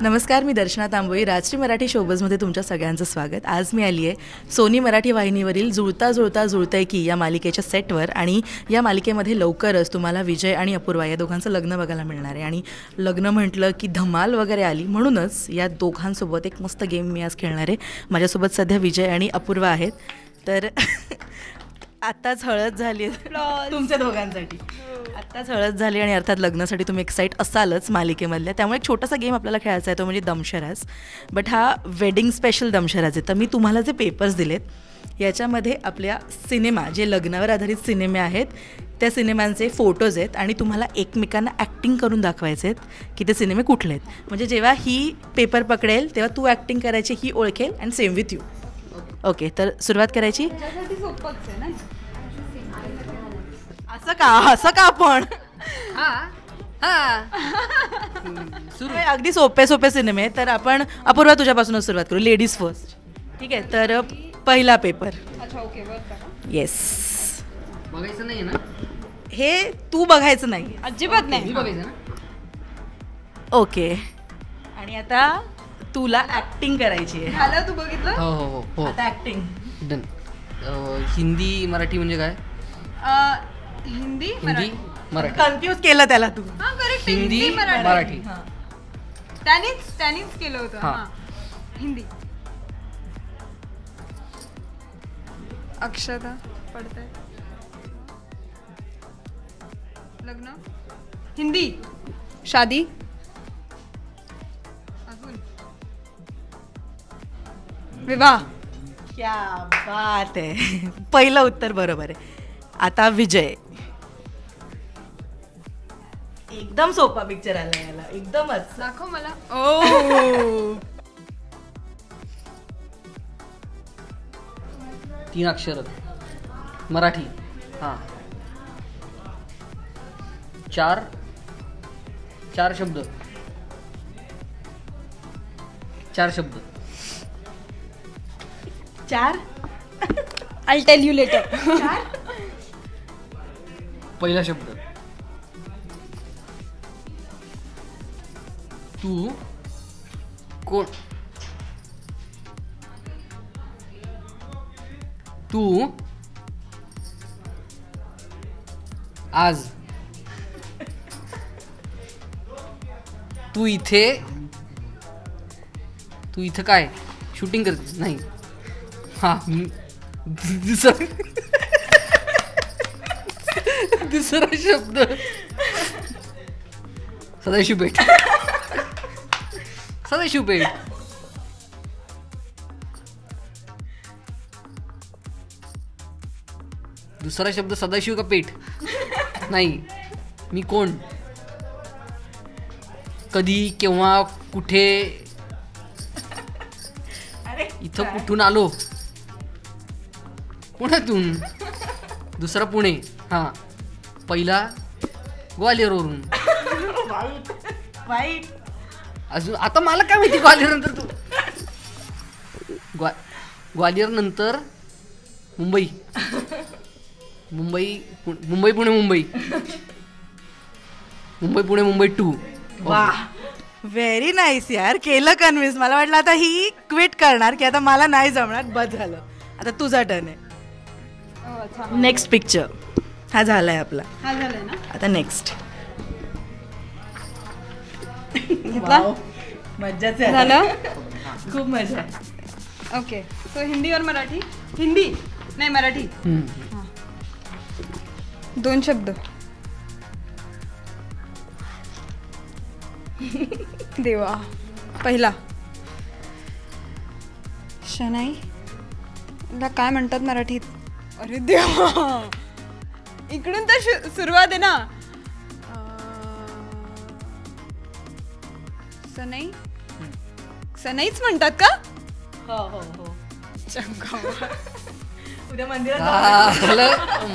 नमस्कार, मी दर्शना तांबोळी. राजश्री मराठी शोबजमध्ये तुमच्या सगळ्यांचं स्वागत. आज मी आली आहे सोनी मराठी वाहिनीवरील जुळता जुळता जुळतंय की या मालिकेच्या सेटवर. आणि या मालिकेमध्ये लवकरच तुम्हाला विजय आणि अपूर्वा या दोघांचं लग्न बघायला मिळणार आहे. आणि लग्न म्हटलं की धमाल वगैरे आली, म्हणूनच या दोघांसोबत एक मस्त गेम मी आज खेळणार आहे. माझ्यासोबत सध्या विजय आणि अपूर्वा आहेत. तर आत्ताच हळद झाली आहे तुमच्या दोघांसाठी. आत्ताच हळद झाली आणि अर्थात लग्नासाठी तुम्ही एक्साईट असालच मालिकेमधल्या. त्यामुळे एक छोटासा गेम आपल्याला खेळायचा आहे, तो म्हणजे दमशराज. बट हा वेडिंग स्पेशल दमशराज आहे. तर मी तुम्हाला जे पेपर्स दिलेत याच्यामध्ये आपल्या सिनेमा, जे लग्नावर आधारित सिनेमे आहेत त्या सिनेमांचे फोटोज आहेत आणि तुम्हाला एकमेकांना ॲक्टिंग करून दाखवायचे आहेत की ते सिनेमे कुठले आहेत. म्हणजे जेव्हा ही पेपर पकडेल तेव्हा तू ॲक्टिंग करायची, ही ओळखेल, and same with you. Okay, तर सुरुवात करायची. असं का आपण अगदी सोपे सोपे सिनेमे आहेत. तर आपण अपूर्वा तुझ्यापासूनच सुरुवात करू. Ladies first. ठीक आहे, तर पहिला पेपर. येस, बघायचं नाही ना हे तू बघायचं नाही, अजिबात नाही. ओके. आणि आता तुला ऍक्टिंग करायची आहे. झालं, तू बघितलं. हो हो हो हो आता ऍक्टिंग डन. हिंदी मराठी म्हणजे काय? हिंदी हिंदी मराठी. कन्फ्यूज केलं त्याला तू. हा, करेक्ट. हिंदी मराठी. त्यानेच केलं होतं. हा. हा, हिंदी. अक्षता पडताय. लग्न हिंदी. शादी. अजून विवाह. क्या बात आहे. पहिलं उत्तर बरोबर आहे. आता विजय. एकदम सोपा पिक्चर आला याला, एकदमच. दाखव मला. ओ 3 अक्षर मराठी. हा, 4 शब्द. 4. I'll tell you later. पहिला शब्द तू कोण? तू आज. तू इथे काय शूटिंग करते? नाही. हा, दुसरा शब्द सदाशिव पेठ. सदाशिव पेठ. दुसरा शब्द सदाशिव का पेठ? नाही. मी कोण? कधी, केव्हा, कुठे, इथं कुठून आलो? पुण्यातून. दुसरा पुणे. हा, पहिला ग्वालियरवरून. वाईट. अजून आता मला काय माहिती ग्वालियर नंतर तू ग्वालियर नंतर मुंबई. मुंबई पुणे मुंबई. मुंबई पुणे मुंबई 2. वा, व्हेरी नाईस यार. केलं कन्व्हिन्स. मला वाटलं आता ही क्विट करणार की आता मला नाही जमणार. बस झालं. आता तुझा टर्न आहे. Next picture. हा झालाय आपला. हा झालाय ना. आता नेक्स्ट. घेतला. मज्जाच आहे. झालं. खूप मजा आहे. ओके, सो हिंदी और मराठी. हिंदी नाही, मराठी. 2 शब्द. देवा. पहिला शनाई. ला काय म्हणतात मराठीत? अरे देवा, इकडून तर सुरुवात आहे ना. सनई. सनईच म्हणतात का? हो हो हो. चंगा. उद्या मंदिरात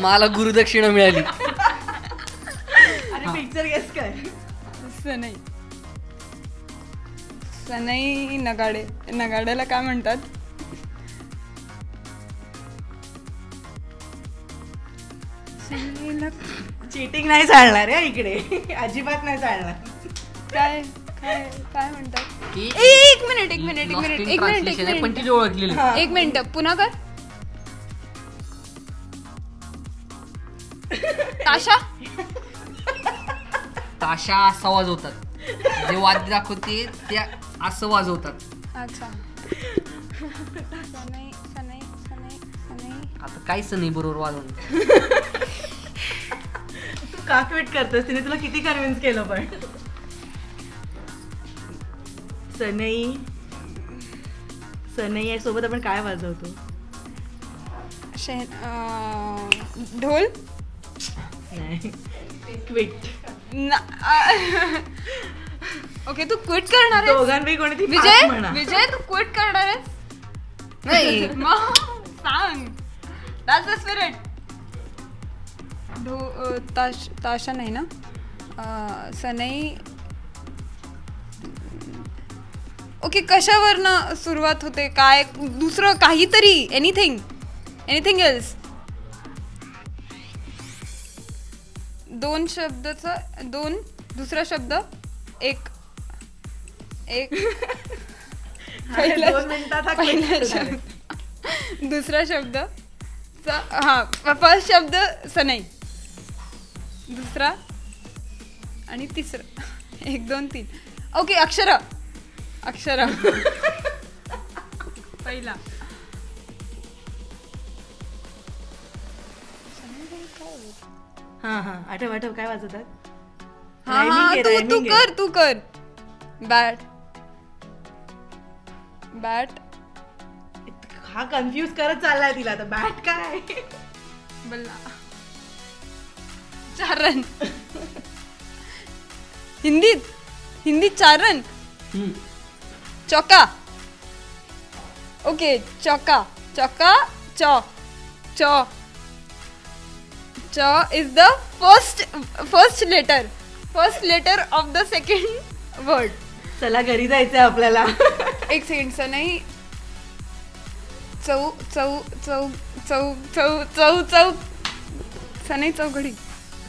मला गुरुदक्षिणा मिळाली. अरे पिक्चर गेस कर. सनई. सनई नगाडे. नगाड्याला काय म्हणतात? चीटिंग नाही चालणार आहे इकडे. अजिबात नाही चालणार. काय काय म्हणतात की एक मिनिट एक मिनिट एक Lost मिनिट in एक मिनिट translation आहे, एक पण ती मिनिट ओळखलेली. एक मिनिट पुन्हा कर. ताशा ताशा असं वाजवतात. जे वाद्य दाखवते त्या असं वाजवतात. अच्छा. सनई सनई सनई सनई. आता काय सण आहे बरोबर वाजवणं. तू का क्विट करतेस? तिने तुला किती कन्व्हिन्स केलं पण. सनई सनई सोबत आपण काय वाजवतो? ढोल. नाही, क्विट. ओके तू क्विट करणार आहेस? दोघांपैकी कोणीतरी पाच विजय म्हणा. विजय तू क्विट करणार आहेस? नाही मग सांग. That's the spirit. ताशा नाही ना. सनई. ओके कशावरनं सुरुवात होते? काय दुसरं काहीतरी? Anything else. दोन शब्दाचा दुसरा शब्द एक पहिला 2 मिनिटात हा पहिला क्विट शब्द दुसरा शब्द फर्स्ट शब्द सनई, दुसरा आणि तिसरा 1 2 3. ओके अक्षर पहिला हा आठव काय वाजवतात? हा Rhyming आहे, तू rhyming आहे. तू कर. बॅट हा कन्फ्युज करत चाललाय तिला आता. बॅट काय? बल्ला. चारण. हिंदीत चारण. चौका. ओके चौका च is the first letter of the second word. चला घरी जायचंय आपल्याला. एक सेकंड सनई. चौ सनई चौघडी.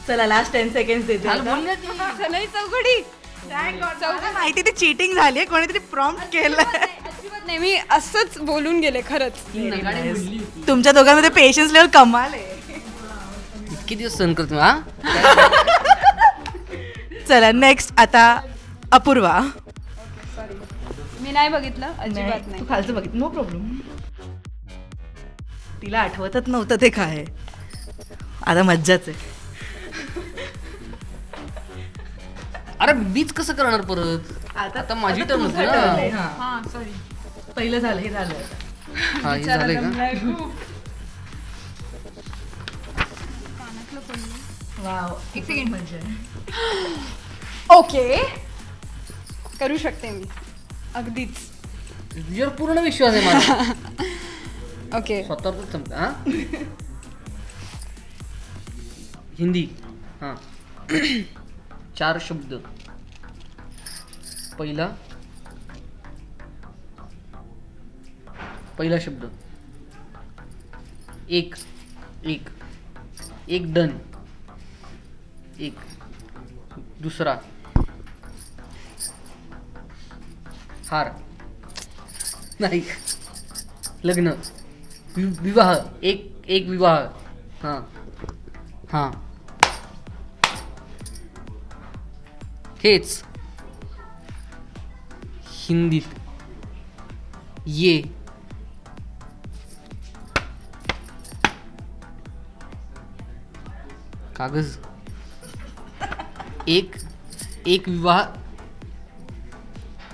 चला लास्ट 10 सेकंड देते झालं, आता. बोललं ती. सनई चौघडी. मला माहिती ती चिटिंग झाली. कोणीतरी प्रॉम्प्ट केलं. अजिबात नाही, मी असंच बोलून गेले खरंच. ती नगाडे बोलली होती. तुमच्या दोघांमध्ये पेशन्स लेवल कमाल आहे. इतके दिवस सहन करतो हा. चला नेक्स्ट आता अपूर्वा. मी नाही बघितलं अजिबात तू नाही. खालचं बघित. No problem. तिला आठवतच नव्हतं ते काय आहे. आता मज्जाच आहे. अरे बीच कसं करणार परत? आता माझी टर्न होती ना. हा सॉरी. पहिलं झालं हे झालं. हा हे झालंय का? वाव एक सेकंड. मज्जा आहे. ओके करू शकते मी अगदीच. तुझ्यावर पूर्ण विश्वास आहे माझा. ओके स्वतःच समजा. हा हिंदी. हा 4 शब्द. पहिला शब्द एक डन. एक दुसरा हार नाही लग्न विवाह. एक विवाह. हां हां हेच हिंदीत ये. कागज. एक विवाह.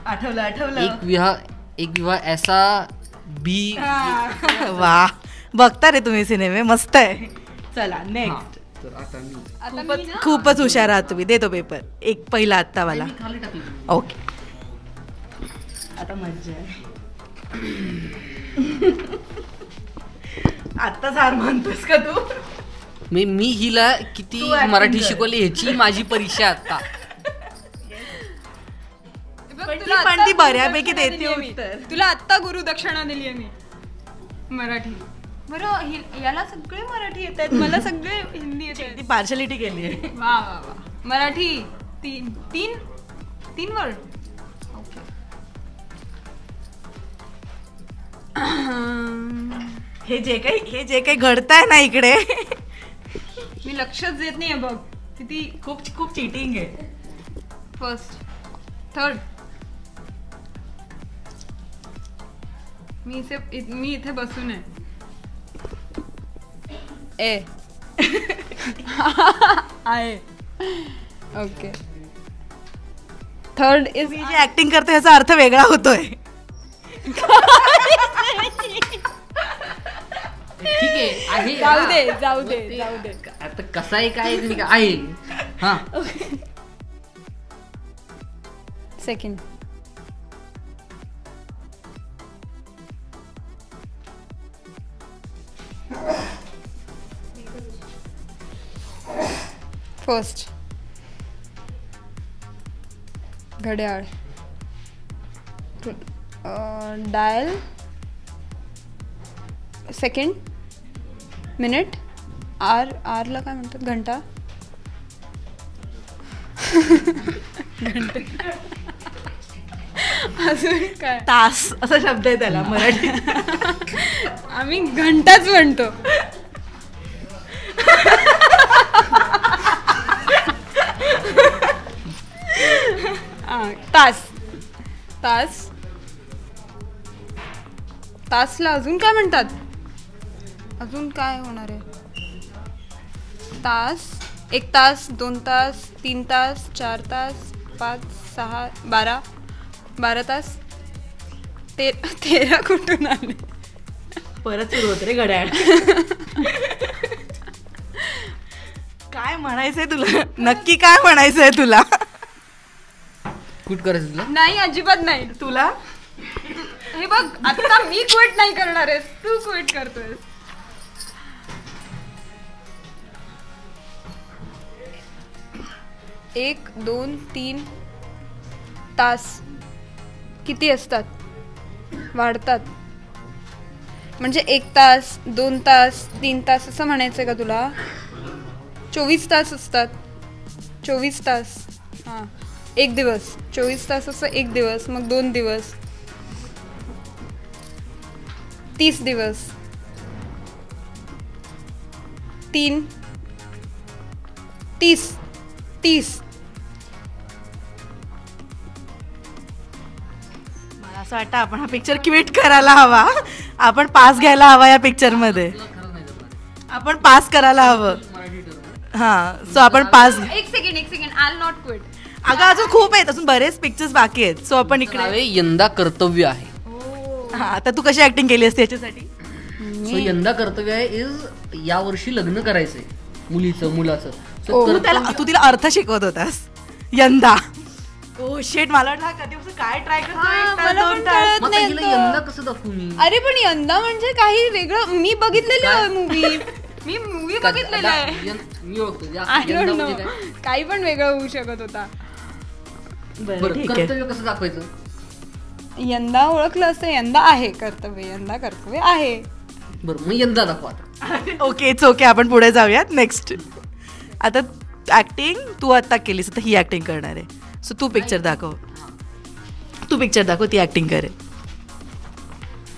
आठवलं एक विवाह ऐसा भी. वा बघता रे तुम्ही सिनेमे. मस्त आहे. चला नेक्स्ट. तर आता मी आता मी ना खूपच हुशार आहात तुम्ही. देतो पेपर. एक पहिला आत्तावाला. खाली टाकली. ओके आता मज्जा आहे. आत्ताच हार मानतोस का तू? मी हिला किती तू acting मराठी कर. शिकवली ह्याची माझी परीक्षा आता. बघ, पण तुला ती आत्ता बऱ्यापैकी गुरुदक्षिणा देते दिलीये मी. उत्तर. तुला आत्ता गुरुदक्षिणा दिली मी मराठी. बरं याला सगळे मराठी येत आहेत, मला सगळे हिंदी येत आहेत. ती पार्शलिटी केली आहे. वा वा वा. मराठी तीन वर्ड. हे जे काही घडतंय ना इकडे मी लक्षच देत नाहीये बघ किती. खूप खूप चिटिंग आहे. फर्स्ट थर्ड मी इथे बसून आहे. ए आहे. ओके. थर्ड इज मी जे ऍक्टिंग करते ह्याचा अर्थ वेगळा होतोय. ठीक आहे जाऊ दे. आता कसा आहे काय आहे. हा सेकंड. फर्स्ट घड्याळ. डायल. सेकंड. मिनिट. आरला काय म्हणतात? घंटा. अजून काय? तास असा शब्द आहे त्याला मराठी. आम्ही घंटाच म्हणतो. तास. तासला अजून काय म्हणतात? अजून काय होणार आहे? तास. 1 तास, 2 तास, 3 तास, 4 तास, 5, 6, 12 तास. 13 कुठून आले? परत सुरू होत रे घड्याळ. काय म्हणायचंय तुला? नक्की काय म्हणायचंय तुला? क्विट करायचं तुला? नाही, अजिबात नाही. तुला हे बघ, आता मी क्विट नाही करणार आहेस, तू क्विट करतोय. 1, 2, 3 तास किती असतात? वाढतात. म्हणजे 1 तास, 2 तास, 3 तास असं म्हणायचंय का तुला? 24 तास असतात. 24 तास. हां, 1 दिवस. 24 तास असं 1 दिवस, मग 2 दिवस, 30 दिवस, 3, 30. मला असं वाटतं आपण हा पिक्चर क्विट करायला हवा. आपण पास घ्यायला हवा या पिक्चर मध्ये. आपण पास करायला हवं. हा, सो आपण पास. एक सेकंड आय नॉट क्विट. अगं अजून खूप आहेत, अजून बरेच पिक्चर्स बाकी आहेत. सो आपण इकडे यंदा कर्तव्य आहे. हा, आता तू कशी ऍक्टिंग केली असते याच्यासाठी? सो यंदा कर्तव्य आहे इज या वर्षी लग्न करायचंय मुलाचं. तू तिला अर्थ शिकवत होतास यंदा. ओ शेट, मला वाटलं कधीपासून काय ट्राय करतो. यंदा कसं दाखवू मी? अरे पण यंदा म्हणजे काही वेगळं. मी बघितलेलं मूवी बघितलेलं आहे. मी ओळखतो. I don't know. काही पण वेगळं होऊ शकत होता. कर्तव्य कसं दाखवायचं? यंदा ओळखलं असतं. यंदा आहे कर्तव्य. यंदा कर्तव्य आहे. बरं, मग यंदा दाखवा आता. Okay, it's okay. आपण पुढे जाऊयात. नेक्स्ट. आता ऍक्टिंग तू आता केलीस, आता ही ऍक्टिंग करणार आहे. सो तू पिक्चर दाखव. ती ऍक्टिंग करे.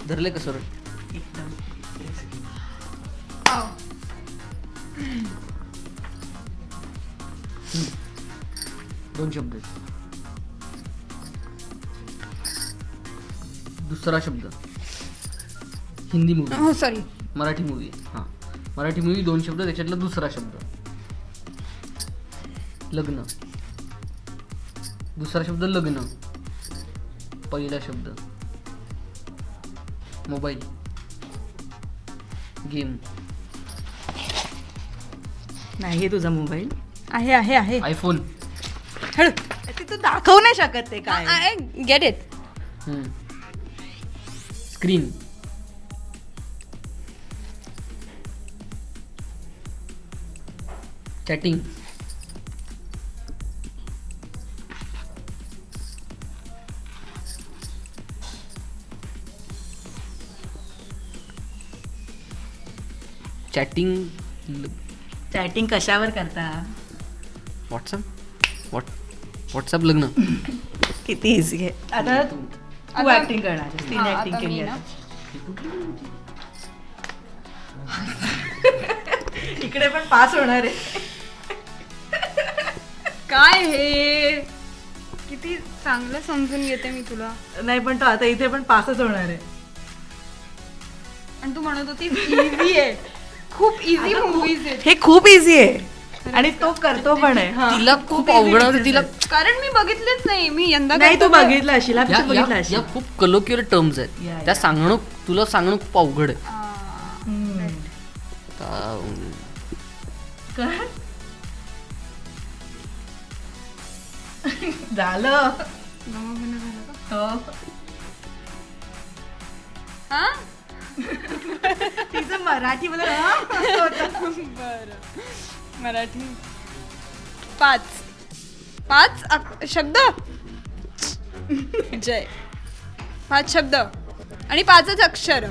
धरले कसं? दोन शब्द. दुसरा शब्द हिंदी मूवी. हो सॉरी, मराठी मूवी. हां, मराठी मूवी 2 शब्द, त्याच्यातला दुसरा शब्द लग्न. दुसरा शब्द लग्न. पहिला शब्द मोबाईल. गेम. नाही तुझा मोबाईल आहे आहे आहे. आयफोन. ते तू दाखवू नाही शकत. ते काय? I get it. Screen. Chatting. Chatting कशावर करता? व्हॉट्सअप लग्न. किती इझी आहे. आता तू ऍक्टिंग करणार. तिने ऍक्टिंग केली. इकडे पण पास होणार आहे. काय हे किती चांगलं समजून घेते मी तुला. नाही पण तो आता इथे पण पासच होणार आहे. आणि तू म्हणत होती इझी आहे. खूप इझी मूवीज आहेत. हे खूप इझी आहे आणि तो करतो पण आहे. हा. तिला खूप अवघड होते तिला. कारण मी बघितलेच नाही. मी यंदा नाही तू बघितला असेल, हा picture बघितला या असेल. खूप कलोक्युलर टर्म्स आहेत. या. त्या सांगणं तुला सांगणं खूप अवघड आहे. हम्म. आता, झालं. गमगमन झालं का? हो. हा तिचं मराठी मला हा असं होतं. बरं. मराठी 5 शब्द. जय. 5 शब्द आणि 5च अक्षर.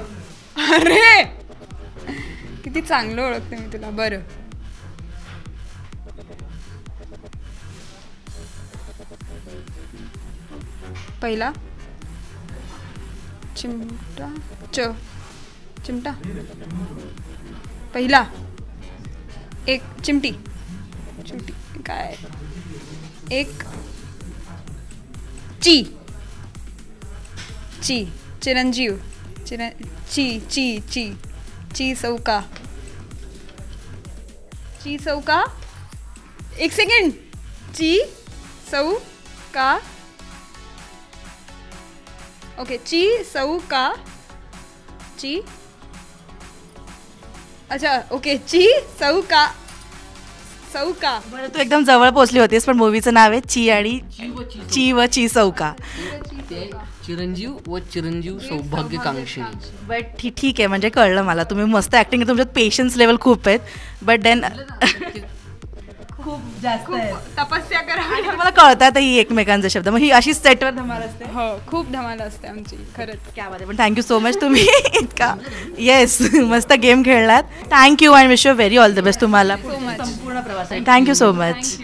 अरे किती चांगलं ओळखते मी तुला. बरं पहिला चिमटा. चिमटा. पहिला एक चिमटी. काय एक ची. चिरंजीव. ची चौका. एक सेकंड. ची चौका. ओके. ची चौका. अच्छा ओके. ची चौका. बरं तू एकदम जवळ पोहोचली होतीस, पण मूवीचं नाव आहे ची आणि ची व ची चौका. ते चिरंजीव व चिरंजीव सौभाग्यकांक्षिणी. बट ठीक आहे, म्हणजे कळलं मला. तुम्ही मस्त ऍक्टिंग, तुमच्यात पेशन्स लेवल खूप आहेत. बट देन खूप जास्त आहे. तपस्या करा. आणि मला कळतात ही एकमेकांचे शब्द. मग ही अशी सेटवर धमाल असते. हो खूप धमाल असते आमची खरंच. क्या बात आहे. पण थँक्यू सो मच तुम्ही इतका येस मस्त गेम खेळलात. Thank you and wish you very all the best तुम्हाला सो मच. संपूर्ण प्रवासासाठी. Thank you so much.